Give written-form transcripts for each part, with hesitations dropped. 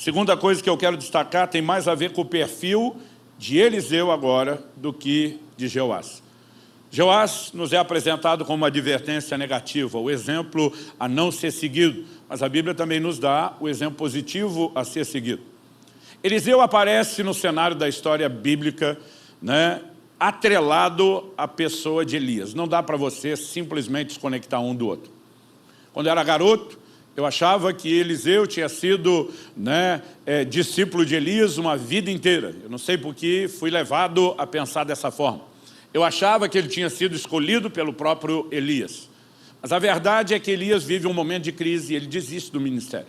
Segunda coisa que eu quero destacar tem mais a ver com o perfil de Eliseu agora do que de Jeoás. Jeoás nos é apresentado como uma advertência negativa, o exemplo a não ser seguido, mas a Bíblia também nos dá o exemplo positivo a ser seguido. Eliseu aparece no cenário da história bíblica, né, atrelado à pessoa de Elias. Não dá para você simplesmente desconectar um do outro. Quando eu era garoto, eu achava que Eliseu tinha sido, né, discípulo de Elias uma vida inteira. Eu não sei por que fui levado a pensar dessa forma. Eu achava que ele tinha sido escolhido pelo próprio Elias. Mas a verdade é que Elias vive um momento de crise e ele desiste do ministério.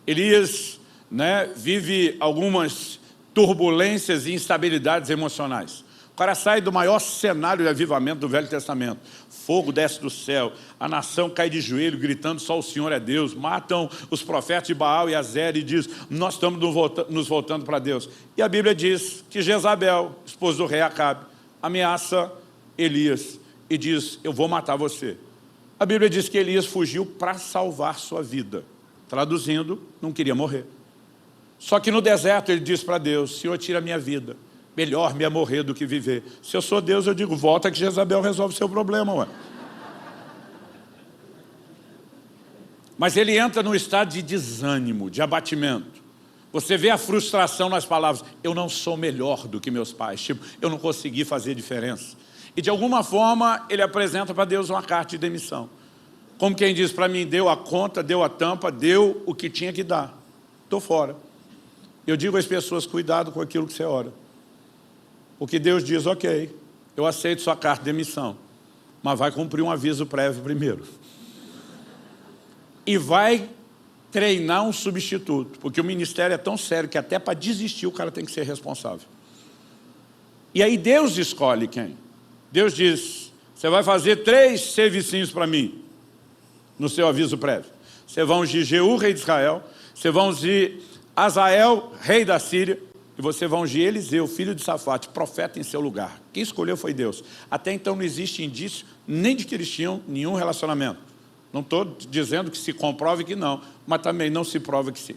Elias, né, vive algumas turbulências e instabilidades emocionais. O cara sai do maior cenário de avivamento do Velho Testamento. Fogo desce do céu, a nação cai de joelho, gritando, só o Senhor é Deus. Matam os profetas de Baal e Azer e diz, nós estamos nos voltando para Deus. E a Bíblia diz que Jezabel, esposa do rei Acabe, ameaça Elias e diz, eu vou matar você. A Bíblia diz que Elias fugiu para salvar sua vida. Traduzindo, não queria morrer. Só que no deserto ele diz para Deus, Senhor, tira a minha vida. Melhor me é morrer do que viver. Se eu sou Deus, eu digo, volta que Jezabel resolve o seu problema. Ué. Mas ele entra num estado de desânimo, de abatimento. Você vê a frustração nas palavras, eu não sou melhor do que meus pais, tipo, eu não consegui fazer diferença. E de alguma forma ele apresenta para Deus uma carta de demissão. Como quem diz para mim, deu a conta, deu a tampa, deu o que tinha que dar. Estou fora. Eu digo às pessoas, cuidado com aquilo que você ora. Porque Deus diz, ok, eu aceito sua carta de demissão, mas vai cumprir um aviso prévio primeiro. E vai treinar um substituto, porque o ministério é tão sério que até para desistir o cara tem que ser responsável. E aí Deus escolhe quem? Deus diz, você vai fazer 3 servicinhos para mim, no seu aviso prévio. Você vai ungir Jeú, rei de Israel, você vai ungir Azael, rei da Síria, e você vai ungir Eliseu, filho de Safate, profeta em seu lugar. Quem escolheu foi Deus. Até então não existe indício nem de que eles tinham nenhum relacionamento. Não estou dizendo que se comprove que não, mas também não se prova que sim.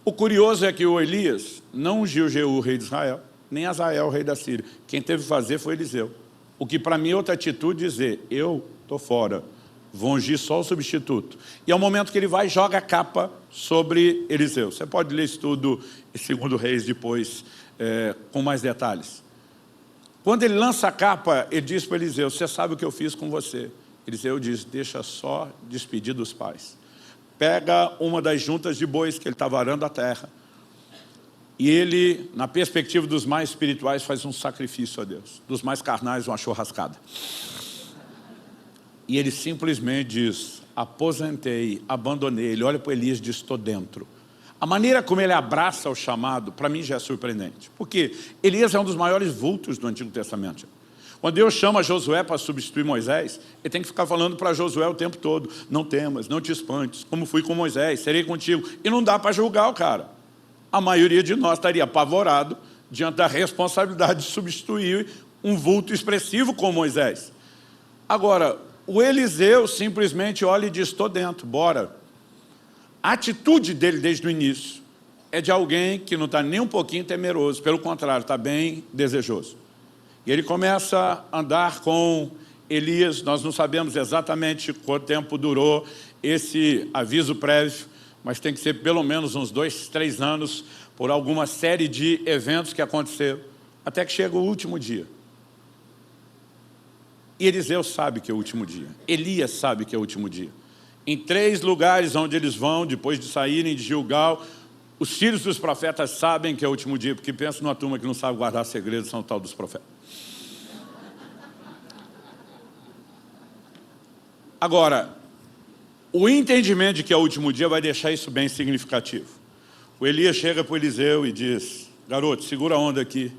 O curioso é que o Elias não ungiu Jeú, rei de Israel, nem Azael, rei da Síria. Quem teve que fazer foi Eliseu. O que para mim é outra atitude dizer, eu estou fora, vou ungir só o substituto. E é o momento que ele vai e joga a capa sobre Eliseu. Você pode ler isso tudo em 2 Reis depois, com mais detalhes. Quando ele lança a capa, ele diz para Eliseu, você sabe o que eu fiz com você? Eliseu diz, deixa só despedir dos pais. Pega uma das juntas de bois que ele estava arando a terra. E ele, na perspectiva dos mais espirituais, faz um sacrifício a Deus. Dos mais carnais, uma churrascada. E ele simplesmente diz, aposentei, abandonei. Ele olha para Elias e diz, estou dentro. A maneira como ele abraça o chamado, para mim já é surpreendente. Porque Elias é um dos maiores vultos do Antigo Testamento. Quando Deus chama Josué para substituir Moisés, ele tem que ficar falando para Josué o tempo todo, não temas, não te espantes, como fui com Moisés, serei contigo. E não dá para julgar o cara. A maioria de nós estaria apavorado diante da responsabilidade de substituir um vulto expressivo como Moisés. Agora, o Eliseu simplesmente olha e diz, estou dentro, bora. A atitude dele desde o início é de alguém que não está nem um pouquinho temeroso, pelo contrário, está bem desejoso. E ele começa a andar com Elias, nós não sabemos exatamente quanto tempo durou esse aviso prévio, mas tem que ser pelo menos uns 2, 3 anos, por alguma série de eventos que aconteceram, até que chega o último dia. E Eliseu sabe que é o último dia, Elias sabe que é o último dia. Em 3 lugares onde eles vão, depois de saírem de Gilgal, os filhos dos profetas sabem que é o último dia, porque pensa numa turma que não sabe guardar segredos, são o tal dos profetas. Agora, o entendimento de que é o último dia vai deixar isso bem significativo. O Elias chega para o Eliseu e diz, garoto, segura a onda aqui.